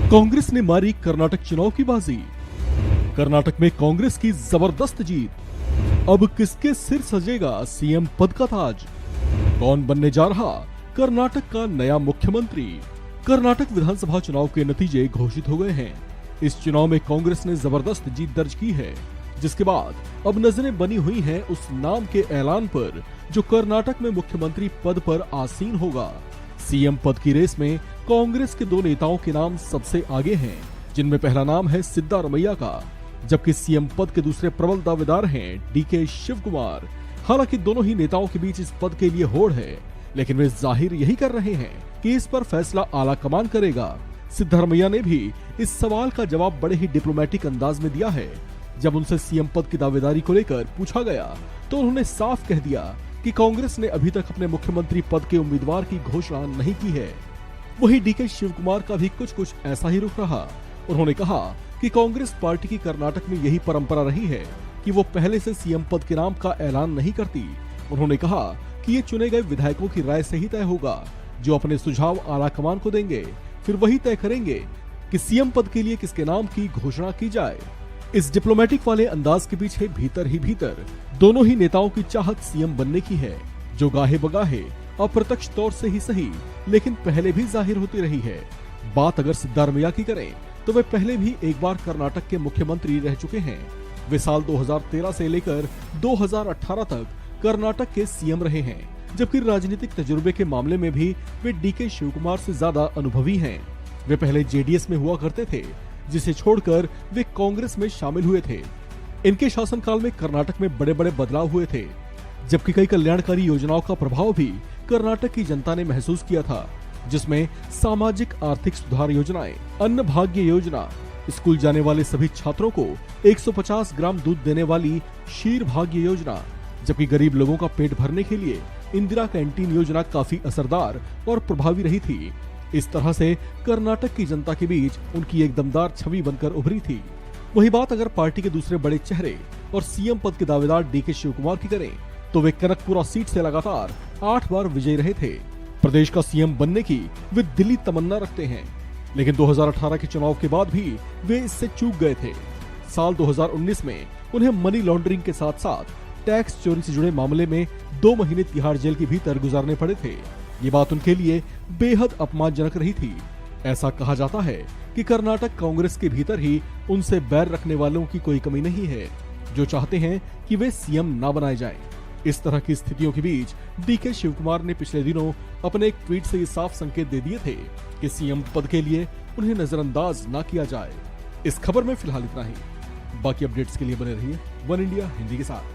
कांग्रेस ने मारी कर्नाटक चुनाव की बाजी। कर्नाटक में कांग्रेस की जबरदस्त जीत। अब किसके सिर सजेगा सीएम पद का ताज? कौन बनने जा रहा कर्नाटक का नया मुख्यमंत्री? कर्नाटक विधानसभा चुनाव के नतीजे घोषित हो गए हैं। इस चुनाव में कांग्रेस ने जबरदस्त जीत दर्ज की है, जिसके बाद अब नजरें बनी हुई हैं उस नाम के ऐलान पर जो कर्नाटक में मुख्यमंत्री पद पर आसीन होगा। सीएम पद की रेस में कांग्रेस के दो नेताओं के नाम सबसे आगे हैं, जिनमें पहला नाम है सिद्धारमैया का, जबकि सीएम पद के दूसरे प्रबल दावेदार हैं डीके शिवकुमार। हालांकि दोनों ही नेताओं के बीच इस पद के लिए होड़ है, लेकिन वे जाहिर यही कर रहे हैं कि इस पर फैसला आला कमान करेगा। सिद्धारमैया ने भी इस सवाल का जवाब बड़े ही डिप्लोमेटिक अंदाज में दिया है। जब उनसे सीएम पद की दावेदारी को लेकर पूछा गया तो उन्होंने साफ कह दिया कि कांग्रेस ने अभी तक अपने मुख्यमंत्री पद के उम्मीदवार की घोषणा नहीं की है। वहीं डीके शिवकुमार का भी कुछ ऐसा ही रुख रहा। उन्होंने कहा कि कांग्रेस पार्टी की कर्नाटक में यही परंपरा रही है कि वो पहले से सीएम पद के नाम का ऐलान नहीं करती। उन्होंने कहा कि ये चुने गए विधायकों की राय से ही तय होगा, जो अपने सुझाव आलाकमान को देंगे, फिर वही तय करेंगे कि सीएम पद के लिए किसके नाम की घोषणा की जाए। इस डिप्लोमेटिक वाले अंदाज के पीछे भीतर ही भीतर दोनों ही नेताओं की चाहत सीएम बनने की है, जो गाहे बगाहे अप्रत्यक्ष तौर से ही सही लेकिन पहले भी जाहिर होती रही है। बात अगर सिद्धारमैया की करें तो वे पहले भी एक बार कर्नाटक के मुख्यमंत्री रह चुके हैं। वे साल 2013 से लेकर 2018 तक कर्नाटक के सीएम रहे हैं, जबकि राजनीतिक तजुर्बे के मामले में भी वे डीके शिवकुमार से ज्यादा अनुभवी हैं। वे पहले जेडीएस में हुआ करते थे, जिसे छोड़कर वे कांग्रेस में शामिल हुए थे। इनके शासनकाल में कर्नाटक में बड़े बड़े बदलाव हुए थे, जबकि कई कल्याणकारी योजनाओं का प्रभाव भी कर्नाटक की जनता ने महसूस किया था, जिसमें सामाजिक आर्थिक सुधार योजनाएं, अन्न भाग्य योजना, स्कूल जाने वाले सभी छात्रों को 150 ग्राम दूध देने वाली क्षीर भाग्य योजना, जबकि गरीब लोगों का पेट भरने के लिए इंदिरा कैंटीन योजना काफी असरदार और प्रभावी रही थी। इस तरह से कर्नाटक की जनता के बीच उनकी एक दमदार छवि बनकर उभरी थी। वही बात अगर पार्टी के दूसरे बड़े चेहरे और सीएम पद के दावेदार डीके शिवकुमार की करें तो वे कनकपुरा सीट से लगातार 8 बार विजयी रहे थे। प्रदेश का सीएम बनने की वे दिली तमन्ना रखते हैं, लेकिन 2018 के चुनाव के बाद भी वे इससे चूक गए थे। साल 2019 में उन्हें मनी लॉन्ड्रिंग के साथ साथ टैक्स चोरी से जुड़े मामले में 2 महीने तिहाड़ जेल के भीतर गुजारने पड़े थे। ये बात उनके लिए बेहद अपमानजनक रही थी। ऐसा कहा जाता है कि कर्नाटक कांग्रेस के भीतर ही उनसे बैर रखने वालों की कोई कमी नहीं है, जो चाहते हैं कि वे सीएम ना बनाए जाएं। इस तरह की स्थितियों के बीच डीके शिवकुमार ने पिछले दिनों अपने एक ट्वीट से ये साफ संकेत दे दिए थे कि सीएम पद के लिए उन्हें नजरअंदाज ना किया जाए। इस खबर में फिलहाल इतना ही। बाकी अपडेट्स के लिए बने रहिए वन इंडिया हिंदी के साथ।